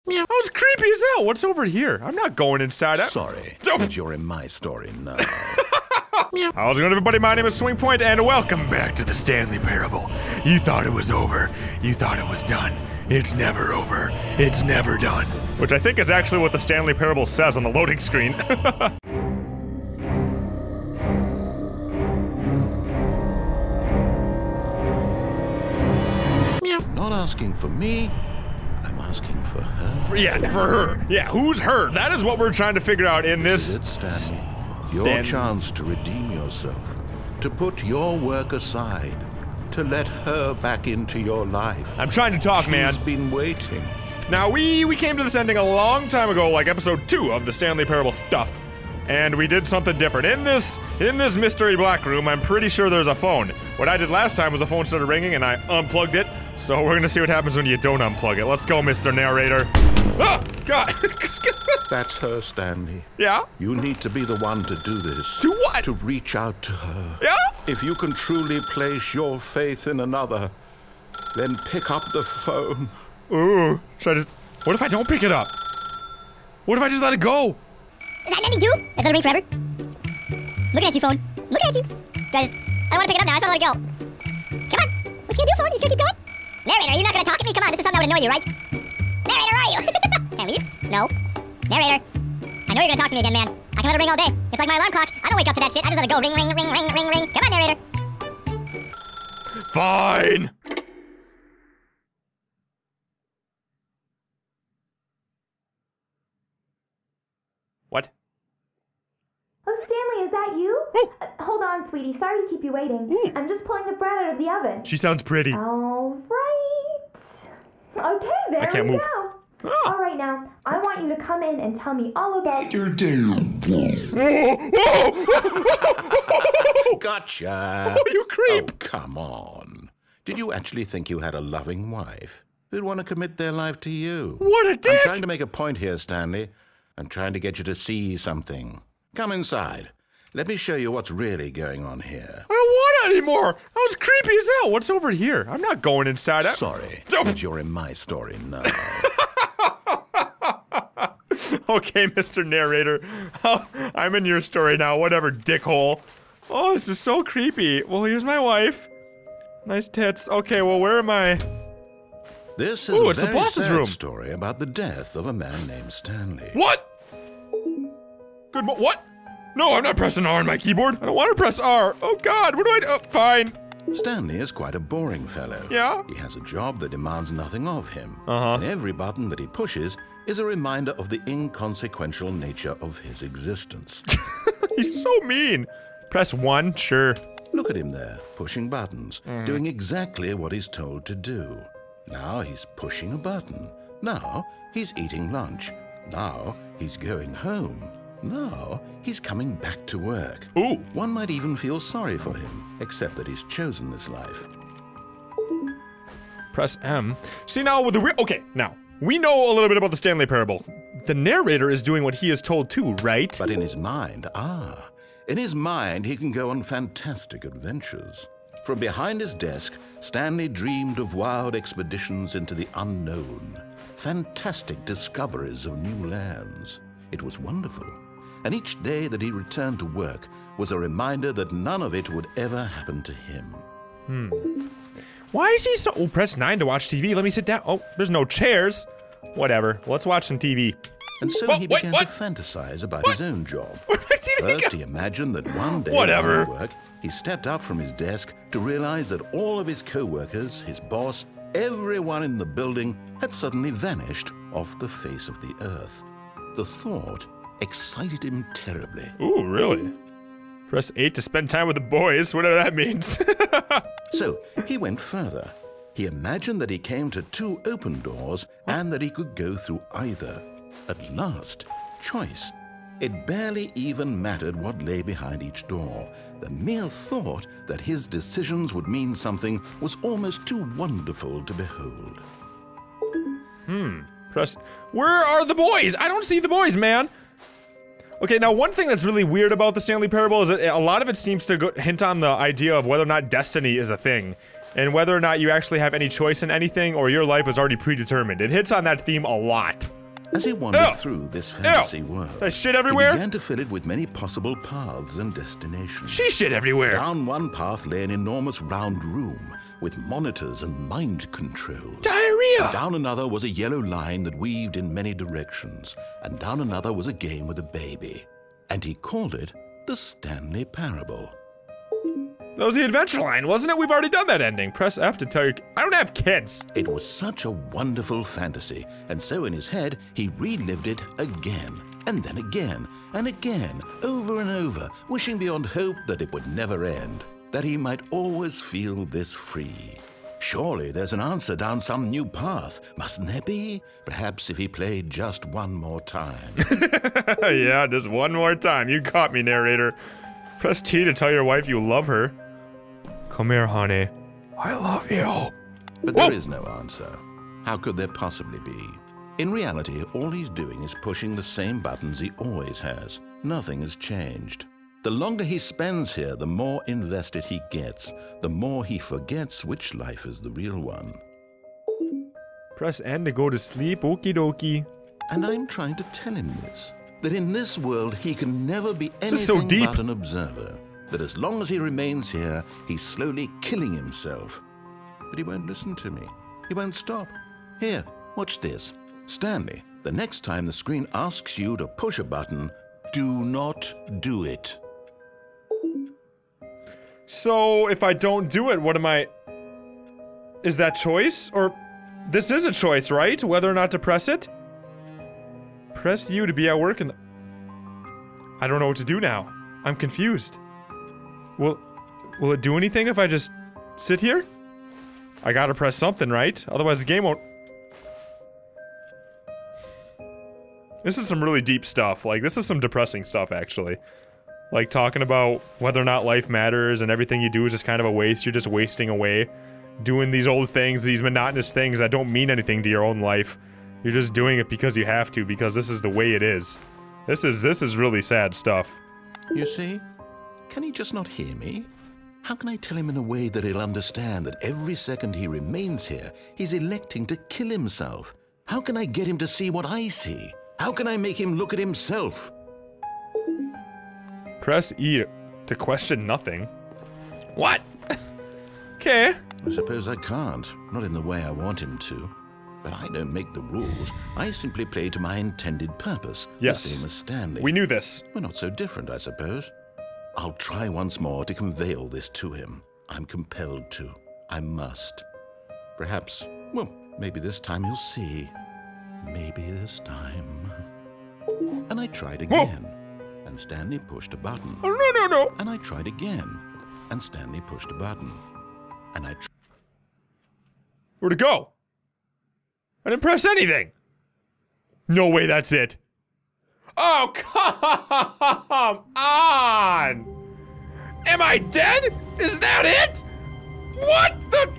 That was creepy as hell. What's over here? I'm not going inside. Sorry, but you're in my story now. How's it going, everybody? My name is SwingPoynt, and welcome back to the Stanley Parable. You thought it was over. You thought it was done. It's never over. It's never done. Which I think is actually what the Stanley Parable says on the loading screen. Not asking for me, I'm asking for her. Yeah, for her. Yeah, who's her? That is what we're trying to figure out in this. Is it, Stanley? Your chance to redeem yourself, to put your work aside, to let her back into your life. I'm trying to talk, man. She's been waiting. Now, we came to this ending a long time ago, like episode 2 of the Stanley Parable stuff. And we did something different. In this mystery black room, I'm pretty sure there's a phone. What I did last time was the phone started ringing and I unplugged it. So we're gonna see what happens when you don't unplug it. Let's go, Mr. Narrator. Ah, God. That's her, Stanley. Yeah? You need to be the one to do this. Do what? To reach out to her. Yeah? If you can truly place your faith in another, then pick up the phone. Ooh. What if I don't pick it up? What if I just let it go? Is that nothing, dude? It's gonna ring forever. Looking at you, phone. Looking at you. Guys, I don't want to pick it up now. I just want to let it go. Come on. What you gonna do, phone? You gonna keep going? Narrator, are you not gonna talk to me? Come on, this is something that would annoy you, right? Narrator, are you? Can I leave? No. Narrator. I know you're gonna talk to me again, man. I can let it ring all day. It's like my alarm clock. I don't wake up to that shit. I just let it go. Ring, ring, ring, ring, ring, ring. Come on, narrator. Fine. What? Oh, Stanley, is that you? Oh. Hold on, sweetie. Sorry to keep you waiting. Ooh. I'm just pulling the bread out of the oven. She sounds pretty. All right. Okay, there I can't we move. go. Ah. All right, now, I want you to come in and tell me all about your Gotcha. Oh, you creep. Oh, come on. Did you actually think you had a loving wife who'd want to commit their life to you? What a dick. I'm trying to make a point here, Stanley. I'm trying to get you to see something. Come inside. Let me show you what's really going on here. I don't want it anymore. That was creepy as hell. What's over here? I'm not going inside. Sorry, but you're in my story now. Okay, Mr. Narrator. I'm in your story now. Whatever, dickhole. Oh, this is so creepy. Well, here's my wife. Nice tits. Okay, well, where am I? This is Ooh, a it's the very boss's sad room. story about the death of a man named Stanley. What? What? No, I'm not pressing R on my keyboard. I don't want to press R. Oh, God. What do I do? Oh, fine. Stanley is quite a boring fellow. Yeah? He has a job that demands nothing of him. Uh-huh. And every button that he pushes is a reminder of the inconsequential nature of his existence. He's so mean. Press 1, sure. Look at him there, pushing buttons, doing exactly what he's told to do. Now he's pushing a button. Now he's eating lunch. Now he's going home. Now he's coming back to work. Ooh. One might even feel sorry for him, except that he's chosen this life. Press M. See, now with the okay, now, we know a little bit about the Stanley Parable. The narrator is doing what he is told to, right? But in his mind, in his mind, he can go on fantastic adventures. From behind his desk, Stanley dreamed of wild expeditions into the unknown, fantastic discoveries of new lands. It was wonderful. And each day that he returned to work was a reminder that none of it would ever happen to him. Why is he so— oh, press 9 to watch TV. Let me sit down. Oh, there's no chairs. Whatever. Let's watch some TV. And so he began to fantasize about his own job. First, he imagined that one day Whatever. at work, he stepped up from his desk to realize that all of his co-workers, his boss, everyone in the building had suddenly vanished off the face of the earth. The thought excited him terribly. Ooh, really? Press 8 to spend time with the boys, whatever that means. So he went further. He imagined that he came to 2 open doors and that he could go through either. At last, choice. It barely even mattered what lay behind each door. The mere thought that his decisions would mean something was almost too wonderful to behold. Press— where are the boys? I don't see the boys, man. Okay, now one thing that's really weird about the Stanley Parable is that a lot of it seems to hint on the idea of whether or not destiny is a thing. And whether or not you actually have any choice in anything or your life is already predetermined. It hits on that theme a lot. As he wandered through this fantasy world, there's shit everywhere. He began to fill it with many possible paths and destinations. She shit everywhere. Down one path lay an enormous round room with monitors and mind controls. Diarrhea! And down another was a yellow line that weaved in many directions, and down another was a game with a baby. And he called it the Stanley Parable. That was the adventure line, wasn't it? We've already done that ending. Press F to tell you. I don't have kids. It was such a wonderful fantasy, and so in his head, he relived it again, and then again, and again, over and over, wishing beyond hope that it would never end, that he might always feel this free. Surely there's an answer down some new path, mustn't there be? Perhaps if he played just one more time. Yeah, just one more time. You caught me, narrator. Press T to tell your wife you love her. Come here, honey. I love you. But there is no answer. How could there possibly be? In reality, all he's doing is pushing the same buttons he always has. Nothing has changed. The longer he spends here, the more invested he gets, the more he forgets which life is the real one. Press N to go to sleep, okie dokie. And I'm trying to tell him this, that in this world he can never be This is so anything deep. but an observer, that as long as he remains here, he's slowly killing himself. But he won't listen to me. He won't stop. Here, watch this. Stanley, the next time the screen asks you to push a button, do not do it. So, if I don't do it, what am I... Is that choice? Or... This is a choice, right? Whether or not to press it? Press U to be at work and... I don't know what to do now. I'm confused. Will it do anything if I just sit here? I gotta press something, right? Otherwise the game won't... This is some really deep stuff. Like, this is some depressing stuff, actually. Like, talking about whether or not life matters and everything you do is just kind of a waste. You're just wasting away. Doing these old things, these monotonous things that don't mean anything to your own life. You're just doing it because you have to, because this is the way it is. This is really sad stuff. You see? Can he just not hear me? How can I tell him in a way that he'll understand that every second he remains here, he's electing to kill himself? How can I get him to see what I see? How can I make him look at himself? Press E to question nothing. What? Okay. I suppose I can't, not in the way I want him to. But I don't make the rules. I simply play to my intended purpose. Yes. The same as Stanley. We knew this. We're not so different, I suppose. I'll try once more to convey all this to him. I'm compelled to. I must. Perhaps, well, maybe this time he'll see. Maybe this time. And I tried again. And Stanley pushed a button. Oh, no. And I tried again. And Stanley pushed a button. And I tried. Where'd it go? I didn't press anything. No way that's it. Oh, come on! Am I dead? Is that it? What the...